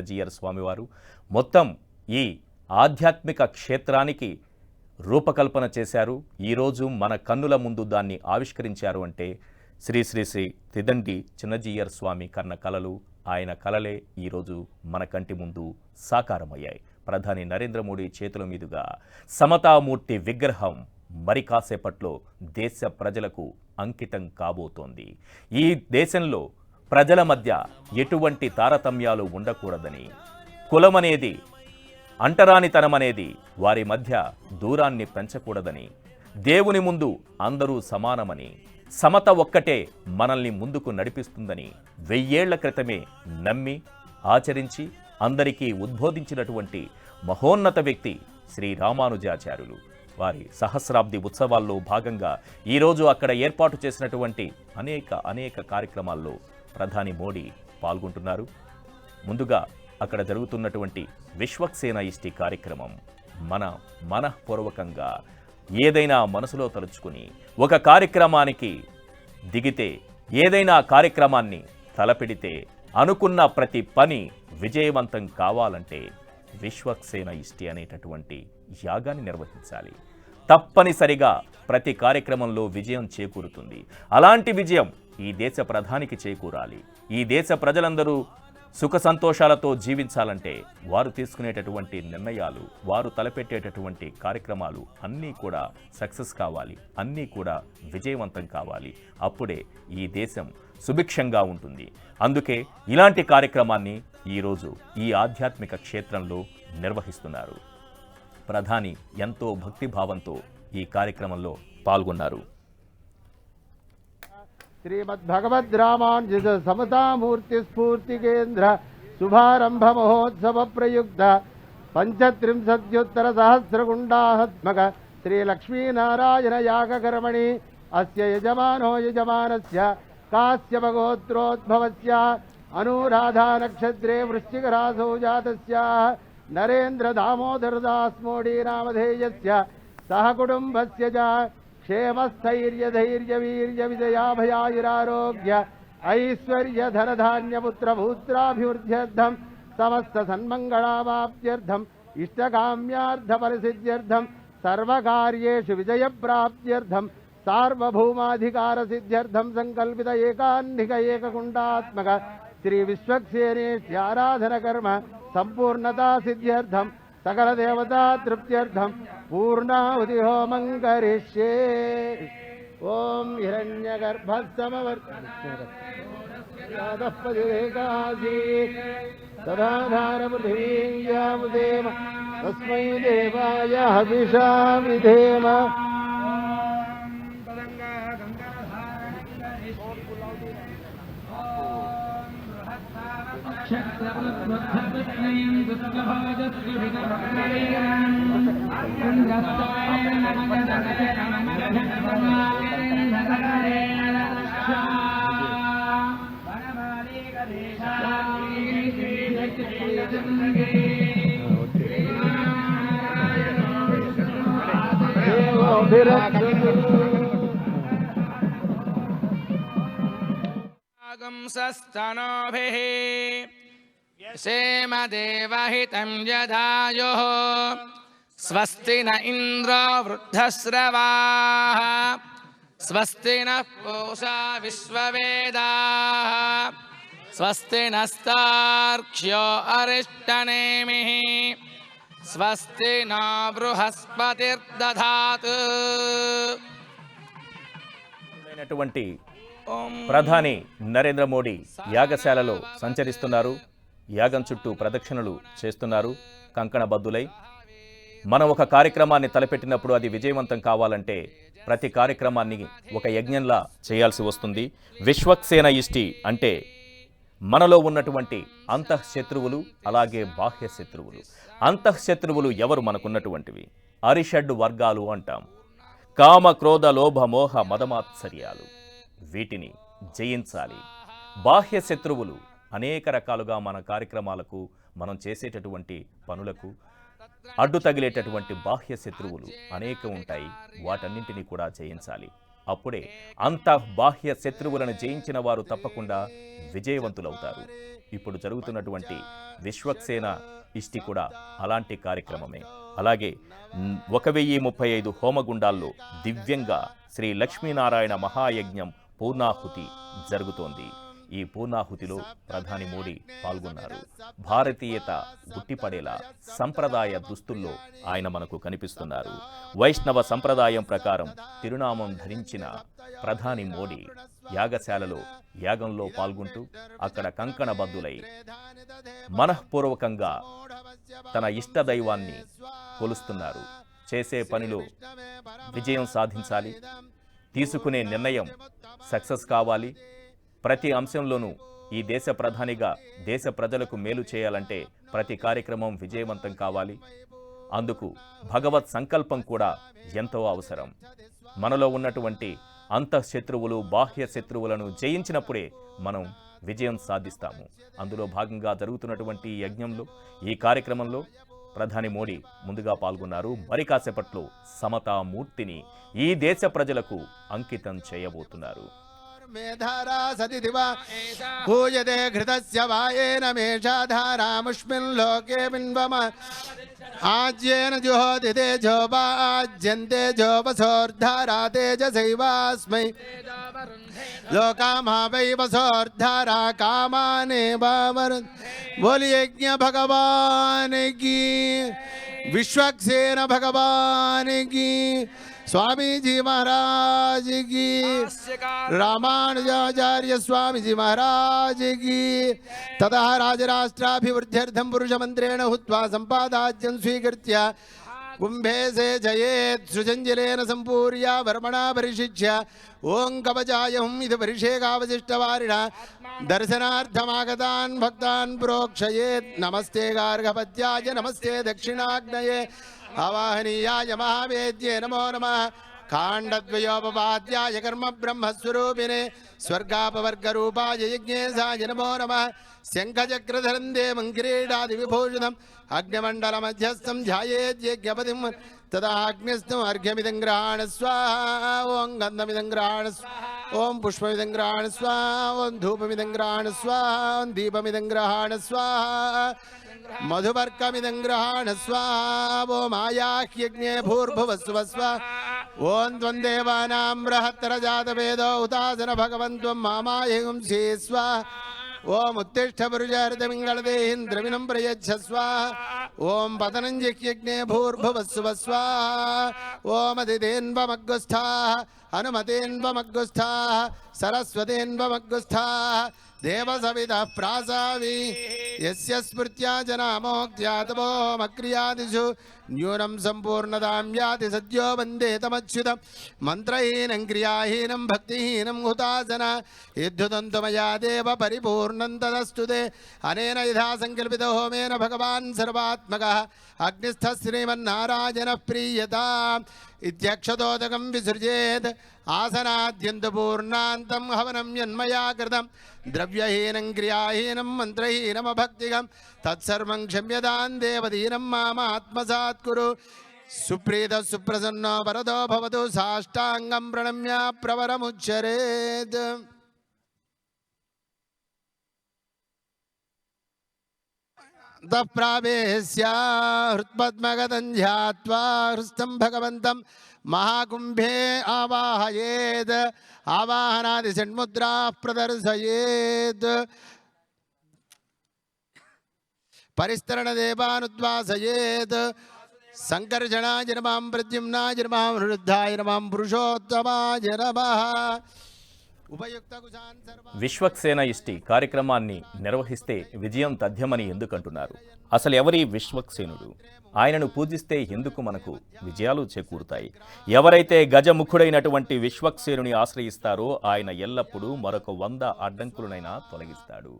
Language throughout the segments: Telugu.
జీఆర్ స్వామివారు మొత్తం ఈ ఆధ్యాత్మిక క్షేత్రానికి రూపకల్పన చేశారు. ఈరోజు మన కన్నుల ముందు దాన్ని ఆవిష్కరించారు అంటే శ్రీ శ్రీ శ్రీ తిదండి చిన్నజీయర్ స్వామి కన్న కలలు, ఆయన కలలే ఈరోజు మన కంటి ముందు సాకారమయ్యాయి. ప్రధాని నరేంద్ర మోడీ చేతుల మీదుగా సమతామూర్తి విగ్రహం మరి కాసేపట్లో దేశ ప్రజలకు అంకితం కాబోతోంది. ఈ దేశంలో ప్రజల మధ్య ఎటువంటి తారతమ్యాలు ఉండకూడదని, కులమనేది అంటరానితనమనేది వారి మధ్య దూరాన్ని పెంచకూడదని, దేవుని ముందు అందరూ సమానమని, సమత ఒక్కటే మనల్ని ముందుకు నడిపిస్తుందని 1000 ఏళ్ల క్రితమే నమ్మి ఆచరించి అందరికీ ఉద్బోధించినటువంటి మహోన్నత వ్యక్తి శ్రీ రామానుజాచార్యులు. వారి సహస్రాబ్ది ఉత్సవాల్లో భాగంగా ఈరోజు అక్కడ ఏర్పాటు చేసినటువంటి అనేక కార్యక్రమాల్లో ప్రధాని మోడీ పాల్గొంటున్నారు. ముందుగా అక్కడ జరుగుతున్నటువంటి విశ్వక్సేన ఇష్టి కార్యక్రమం మనఃపూర్వకంగా ఏదైనా మనసులో తలుచుకుని ఒక కార్యక్రమానికి దిగితే, ఏదైనా కార్యక్రమాన్ని తలపెడితే అనుకున్న ప్రతి పని విజయవంతం కావాలంటే విశ్వక్సేన ఇష్టి అనేటటువంటి యాగాన్ని నిర్వహించాలి. తప్పనిసరిగా ప్రతి కార్యక్రమంలో విజయం చేకూరుతుంది. అలాంటి విజయం ఈ దేశ ప్రధానికి చేకూరాలి. ఈ దేశ ప్రజలందరూ సుఖ సంతోషాలతో జీవించాలంటే వారు తీసుకునేటటువంటి నిర్ణయాలు, వారు తలపెట్టేటటువంటి కార్యక్రమాలు అన్నీ కూడా సక్సెస్ కావాలి, అన్నీ కూడా విజయవంతం కావాలి. అప్పుడే ఈ దేశం సుభిక్షంగా ఉంటుంది. అందుకే ఇలాంటి కార్యక్రమాన్ని ఈరోజు ఈ ఆధ్యాత్మిక క్షేత్రంలో నిర్వహిస్తున్నారు. ప్రధాని ఎంతో భక్తిభావంతో ఈ కార్యక్రమంలో పాల్గొన్నారు. శ్రీమద్భగవద్ రామానుజ సమతామూర్తి స్ఫూర్తి కేంద్ర శుభారంభ మహోత్సవ ప్రయుక్త పంచత్రింశత్యుత్తర సహస్రగుండాహత్మక శ్రీ లక్ష్మీనారాయణ యాగకర్మణి అస్య యజమానో యజమానస్య కాశ్యప గోత్రోద్భవస్య అనురాధా నక్షత్రే వృశ్చిక రాసౌ జాతస్య నరేంద్ర దామోదర దాస్ మోడీ నామధేయస్య సహ కుటుంబస్య చ क्षेमस्थैर्य धैर्य वीर्य विजयाभयायुरारोग्य ऐश्वर्य धनधान्य पुत्र भूत्राभिवृद्ध्यर्थम समस्त सन्मंगलावाप्त्यर्थम इष्टकाम्यार्थ परिसिद्ध्यर्थम सर्वकार्येषु विजय प्राप्त्यर्थम सार्वभौमाधिकार सिद्ध्यर्थम संकल्पित एकान्निक एककुंडात्मक श्री विश्वक्सेनेस्य आराधन कर्म संपूर्णता सिद्ध्यर्थम सकल देवता तृप्त्यर्थम पूर्णाहुति होमं करिष्ये। ओम हिरण्यगर्भस्तमवर्तपदिरेकासी तदाधार पृथिवीयामुदेम तस्मै देवाय हविषा विधेम। सस्तनोभिः सेम देवहितं यदायुः स्वस्ति न इन्द्रो वृद्धश्रवाः स्वस्ति नः पूषा विश्ववेदाः स्वस्ति नस्तार्क्ष्यो अरिष्टनेमिः स्वस्ति न बृहस्पतिर्दधातु। ప్రధాని నరేంద్ర మోడీ యాగశాలలో సంచరిస్తున్నారు. యాగం చుట్టూ ప్రదక్షిణలు చేస్తున్నారు కంకణబద్దులై. మనం ఒక కార్యక్రమాన్ని తలపెట్టినప్పుడు అది విజయవంతం కావాలంటే ప్రతి కార్యక్రమాన్ని ఒక యజ్ఞంలా చేయాల్సి వస్తుంది. విశ్వక్సేన ఇష్టి అంటే మనలో ఉన్నటువంటి అంతఃశత్రువులు, అలాగే బాహ్య శత్రువులు. అంతఃశత్రువులు ఎవరు మనకున్నటువంటివి? అరిషడ్ వర్గాలు అంటాం. కామ, క్రోధ, లోభ, మోహ, మదమాత్సర్యాలు. వీటిని జయించాలి. బాహ్య శత్రువులు అనేక రకాలుగా మన కార్యక్రమాలకు, మనం చేసేటటువంటి పనులకు అడ్డు తగిలేటటువంటి బాహ్య శత్రువులు అనేక ఉంటాయి. వాటన్నింటినీ కూడా జయించాలి. అప్పుడే అంతఃబాహ్య శత్రువులను జయించిన వారు తప్పకుండా విజయవంతులవుతారు. ఇప్పుడు జరుగుతున్నటువంటి విశ్వక్సేన ఇష్టి కూడా అలాంటి కార్యక్రమమే. అలాగే 1035 హోమగుండాల్లో దివ్యంగా శ్రీ లక్ష్మీనారాయణ మహాయజ్ఞం పూర్ణాహుతి జరుగుతోంది. ఈ పూర్ణాహుతిలో ప్రధాని మోడీ పాల్గొన్నారు. భారతీయత గుట్టిపడేలా సంప్రదాయ దుస్తుల్లో ఆయన మనకు కనిపిస్తున్నారు. వైష్ణవ సంప్రదాయం ప్రకారం తిరునామం ధరించిన ప్రధాని మోడీ యాగశాలలో యాగంలో పాల్గొంటూ అక్కడ కంకణబద్ధులై మనఃపూర్వకంగా తన ఇష్టదైవాన్ని కొలుస్తున్నారు. చేసే పనిలో విజయం సాధించాలి, తీసుకునే నిర్ణయం సక్సెస్ కావాలి, ప్రతి అంశంలోనూ ఈ దేశ ప్రధానిగా దేశ ప్రజలకు మేలు చేయాలంటే ప్రతి కార్యక్రమం విజయవంతం కావాలి. అందుకు భగవత్ సంకల్పం కూడా ఎంతో అవసరం. మనలో ఉన్నటువంటి అంతఃశత్రువులు బాహ్య శత్రువులను జయించినప్పుడే మనం విజయం సాధిస్తాము. అందులో భాగంగా జరుగుతున్నటువంటి ఈ యజ్ఞంలో, ఈ కార్యక్రమంలో ప్రధాని మోడీ ముందుగా పాల్గొన్నారు. మరి కాసేపట్లో సమతామూర్తిని ఈ దేశ ప్రజలకు అంకితం చేయబోతున్నారు. మేధారా సతిదివా పూజతే ఘృతస్య వాయేన మేషాధారాముష్మిన్ లోకే బిన్వమ ఆజ్యేన జుహోతి తేజోపాజ్యంతే జోపసోర్ధారా తేజసైవాస్మై లోకామా వై వసోర్ధారా కామానే బావరు బోలి యజ్ఞ భగవాన్ की विश्वक्सेन भगवान की स्वामी जी महाराज की रामानुजाचार्य स्वामी जी महाराज की ततः राजराष्ट्राभिवृद्ध्यर्थं पुरुषमन्त्रेण हुत्वा सम्पादाज्यं स्वीकृत्य कुंभे से जयेत् सृजंजलेन संपूर्य वर्मणा परिशिच्य ओं कवचायहुम् इति परिषेकावशिष्टवारिणा दर्शनार्थमागतान् भक्तान् प्रोक्षयेत् नमस्ते गार्गपत्याय नमस्ते दक्षिणाग्नये आवाहनीयाय महावेद्ये नमो नमः काण्डद्वयोपपाद्याय कर्म ब्रह्मस्वरूपिणे स्वर्गापवर्गरूपाय यज्ञेशाय नमो नमः शङ्खचक्रधरं देवं किरीटादिविभूषणम् अग्निमण्डलमध्यस्थं ध्यायेद्यज्ञपतिं तदा अग्निस्थम् अर्घ्यमिदं गृहाण स्वाहा ओं गन्धमिदं गृहाण स्वाहा ओं पुष्पमिदं गृहाण स्वाहा ओं धूपमिदं गृहाण स्वाहा ओं दीपमिदं गृहाण स्वाहा मधुपर्कमिदं गृहाण स्वाहा ओं आयाह्यज्ञे भूर्भुवस्सुवः स्वाहा ओं त्वं देवानां बृहत्तरजातवेदो हुतासन भगवन् त्वं मामायिं स्वाहा ओम उत्तिष्ठ पुरुषार्थमिङ्गलदेहीन्द्रविनं प्रयच्छ स्वाहा ओम पतनञ्जिह्यज्ञे भूर्भुवस्सुवः स्वाहा ओम अदितेन्वमग्गुस्थाः हनुमतेन्वमग्गुस्थाः सरस्वतेन्वमग्गुस्थाः देवसवितः प्रासावि यस्य स्मृत्या जनामोक्त्यातपो मक्रियादिषु न्यूनं सम्पूर्णतां याति सद्यो वन्दे तमच्युतं मन्त्रहीनं क्रियाहीनं भक्तिहीनं हुतासन यद्धुतं मया देव परिपूर्णं तदस्तु ते अनेन यथा सङ्कल्पितो होमेन भगवान् सर्वात्मकः अग्निस्थः श्रीमन्नारायणः प्रीयताम् इत्यक्षतोदकं विसृजेत् आसनाद्यन्तपूर्णान्तं हवनं यन्मया कृतं द्रव्यहीनं क्रियाहीनं मन्त्रहीनमभक्तिकं तत्सर्वं क्षम्यतां देवदीनं मामात्मसात् कुरु सुप्रीतः सुप्रसन्नो वरदो भवतु साष्टाङ्गं प्रणम्य प्रवरमुच्चरेत् तप्रावेश्य हृत्पद्मगतं ध्यात्वा हृस्तं भगवन्तं महाकुंभे आवाहयेत् आवाहनादि षण्मुद्राः प्रदर्शयेत् परिस्तरणदेवानुद्वासयेत् संकर्षणाय नमः प्रद्युम्नाय नमः वृद्धाय नमः पुरुषोत्तमाय नमः విశ్వక్సేన ఇష్టి కార్యక్రమాన్ని నిర్వహిస్తే విజయం తథ్యమని ఎందుకంటున్నారు? అసలు ఎవరి విశ్వక్సేనుడు? ఆయనను పూజిస్తే ఎందుకు మనకు విజయాలు చేకూరుతాయి? ఎవరైతే గజముఖుడైనటువంటి విశ్వక్సేనుని ఆశ్రయిస్తారో ఆయన ఎల్లప్పుడూ మరొక 100 అడ్డంకులనైనా తొలగిస్తాడు.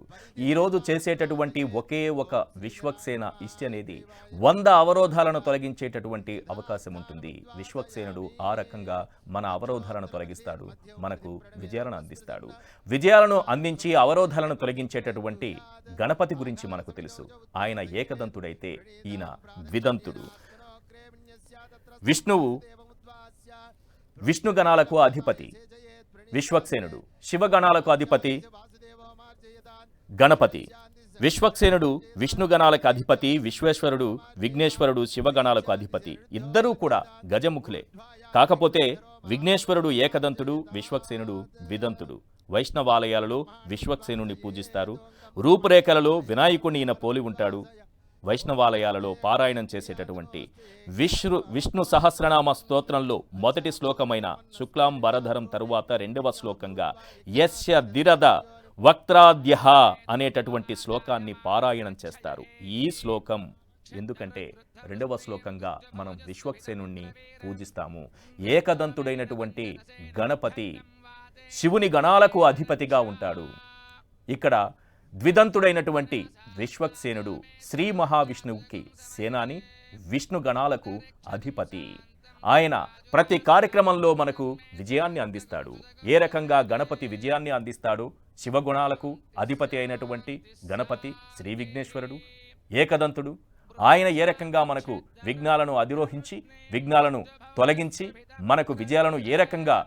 ఈరోజు చేసేటటువంటి ఒకే ఒక విశ్వక్సేన ఇష్టి అనేది 100 అవరోధాలను తొలగించేటటువంటి అవకాశం ఉంటుంది. విశ్వక్సేనుడు ఆ రకంగా మన అవరోధాలను తొలగిస్తాడు, మనకు విజయాలను అందిస్తాడు. విజయాలను అందించి అవరోధాలను తొలగించేటటువంటి గణపతి గురించి మనకు తెలుసు. ఆయన ఏకదంతుడైతే ఈయన ద్విదంతుడు. విష్ణువు విష్ణుగణాలకు అధిపతి విశ్వక్సేనుడు, శివగణాలకు అధిపతి గణపతి. విశ్వక్సేనుడు విష్ణుగణాలకు అధిపతి, విశ్వేశ్వరుడు విఘ్నేశ్వరుడు శివగణాలకు అధిపతి. ఇద్దరూ కూడా గజముఖులే. కాకపోతే విఘ్నేశ్వరుడు ఏకదంతుడు, విశ్వక్సేనుడు ద్విదంతుడు. వైష్ణవాలయాలలో విశ్వక్సేనుని పూజిస్తారు. రూపురేఖలలో వినాయకుని ఈయన పోలి ఉంటాడు. వైష్ణవాలయాలలో పారాయణం చేసేటటువంటి విష్ణు సహస్రనామ స్తోత్రంలో మొదటి శ్లోకమైన శుక్లాంబరధరం తరువాత రెండవ శ్లోకంగా యస్య దిరద వక్త్రాద్య అనేటటువంటి శ్లోకాన్ని పారాయణం చేస్తారు. ఈ శ్లోకం ఎందుకంటే రెండవ శ్లోకంగా మనం విశ్వక్సేనుణ్ణి పూజిస్తాము. ఏకదంతుడైనటువంటి గణపతి శివుని గణాలకు అధిపతిగా ఉంటాడు. ఇక్కడ ద్విదంతుడైనటువంటి విశ్వక్సేనుడు శ్రీ మహావిష్ణువుకి సేనాని, విష్ణు గణాలకు అధిపతి. ఆయన ప్రతి కార్యక్రమంలో మనకు విజయాన్ని అందిస్తాడు. ఏ రకంగా గణపతి విజయాన్ని అందిస్తాడో శివగుణాలకు అధిపతి అయినటువంటి గణపతి శ్రీ విఘ్నేశ్వరుడు ఏకదంతుడు. ఆయన ఏ రకంగా మనకు విఘ్నాలను అధిరోహించి విఘ్నాలను తొలగించి మనకు విజయాలను ఏ రకంగా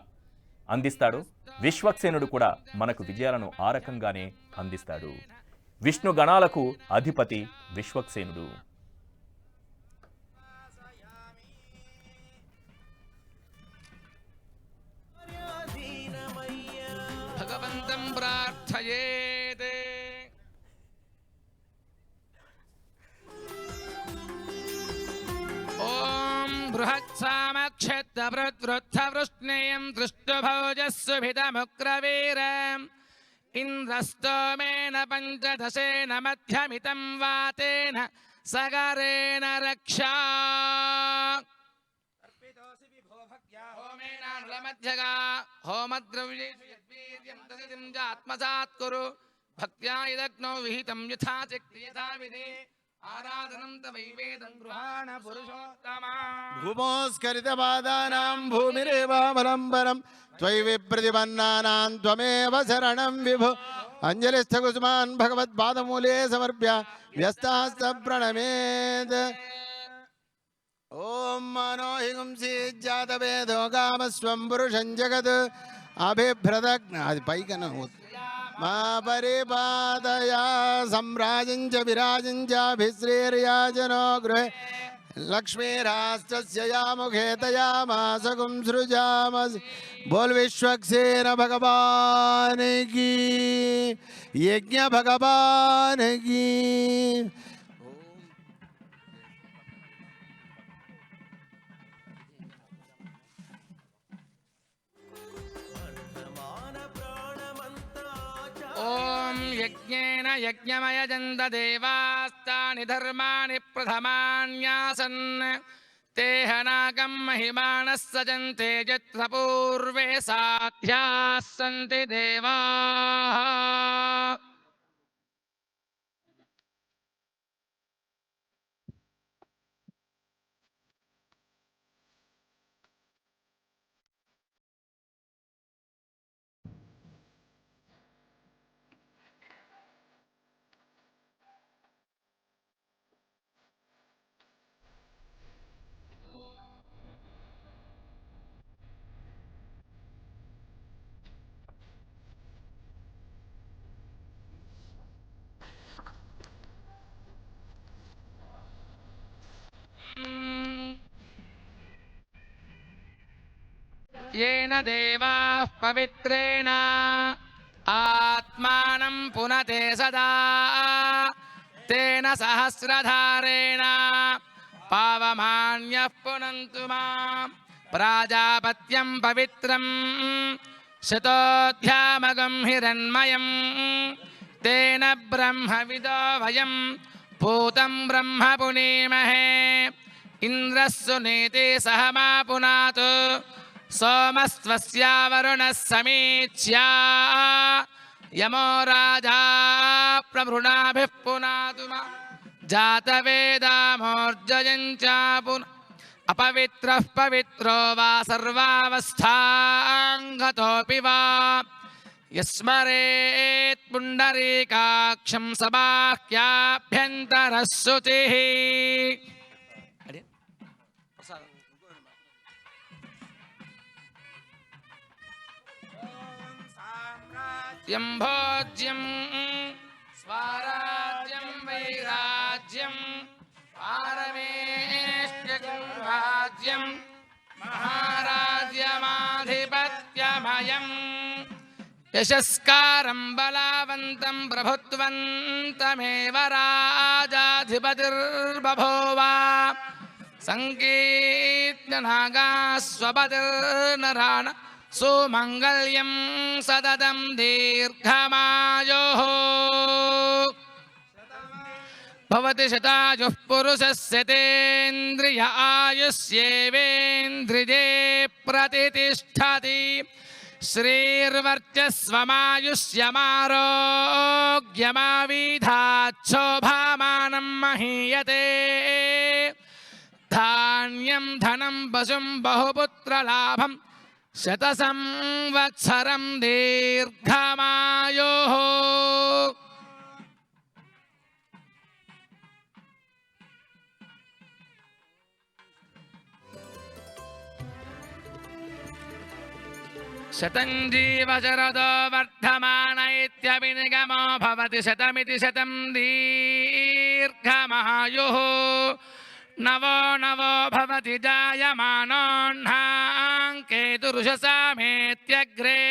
అందిస్తాడో విశ్వక్సేనుడు కూడా మనకు విజయాలను ఆ రకంగానే అందిస్తాడు. విష్ణు గణాలకు అధిపతి విశ్వక్సేనుడు. భగవంతం ప్రార్థయేత్. ఓం బృహత్సామక్షత్రవృద్ధవృష్ణేయం దృష్టభోజస్సుభితముగ్రవీరం ఇంద్రస్తోమేన పంచదశేన మధ్యమితం వాతేన సగరేణ రక్షా. హోమేనానులమధ్యగా హోమద్రవ్యేషు యద్వీర్యం తదిదం చ ఆత్మసాత్ కురు భక్త్యా యదగ్నో విహితం యథా చక్రి యథా విధి ఆరాధనం తవైవేదం గృహాణ పురుషోత్తమా. భూమోస్కరితపాదానాం భూమిరేవావలంబనం త్వయి విప్రతిపన్నానాం త్వమేవ శరణం విభు. అంజలిస్థకుసుమాన్ భగవత్పాదమూలే సమర్ప్య వ్యస్తాస్త ప్రణమేత్. ఓం మనోహిగుంసి జాతవేదో కామస్వం పురుషం జగత్ అభిభ్రదగ్న. అది పైకన మా పరిపాదయా సమ్రాజం చ విరాజం చాభిశ్రీర్యాజనో గృహే లక్ష్మీరాష్ట్రస్య యాముఖే తయామాసగుం సృజామసి. बोल विश्वक्सेन भगवान की, यज्ञ भगवान की. ఓం యజ్ఞేన యజ్ఞమయజంత దేవాస్తాని ధర్మాని ప్రథమాన్యాసన్ తేహనాకం మహిమానః సజంతే యత్ర పూర్వే సాధ్యాः సంతి దేవాః. येन देवाः पवित्रेण आत्मानं पुनते सदा तेन सहस्रधारेण पावमान्यः पुनन्तु मां. प्राजापत्यं पवित्रं शतोऽध्यामगं हिरण्मयं तेन ब्रह्मविदो वयं भूतं ब्रह्म पुनीमहे. इंद्रः सुनीति सह मा पुनातु सोमस्त्वस्या वरुणः समीच्या यमो राजा प्रभृणाभिः पुनातु मा. जातवेदामोर्जयं च अपवित्रः पवित्रो वा सर्वावस्थाङ्गतोऽपि वा यस्मरेत् पुण्डरीकाक्षं सबाह्याभ्यन्तरः शुचिः. यं भोज्यं स्वाराज्यं वैराज्यं पारमेष्ट्यं राज्यं महाराज्यमाधिपत्यमयम् यशस्कारं बलवन्तं प्रभुत्वन्तमेव राजाधिपतिर्बभूव सङ्कीर्तनागास्वपतिर्नराण सुमङ्गल्यं सततं दीर्घमायोः भवति शतायुः पुरुषस्य तेन्द्रिय आयुष्येवेन्द्रिये प्रतितिष्ठति श्रीर्वर्चस्वमायुष्यमारोग्यमाविधाच्छोभामानं महीयते धान्यं धनं पशुं बहुपुत्रलाभं शतसंवत्सरं दीर्घमायोः शतं जीवशरदो वर्धमान इत्यभिनिगमो भवति शतमिति शतं दीर्घमायुः नवो नवो भवति जायमानोऽह्नाङ्केतुरुषसामेत्यग्रे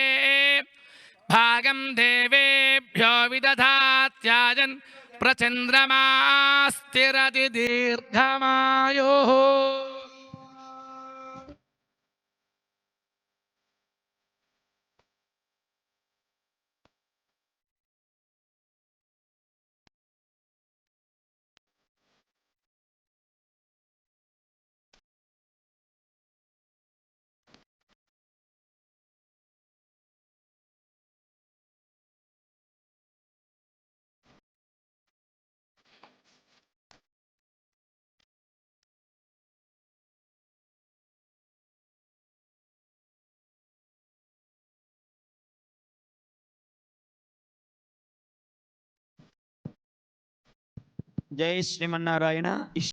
भागं देवेभ्यो विदधात्याजन् प्रचन्द्रमास्तिरति दीर्घमायुः జై శ్రీమన్నారాయణ.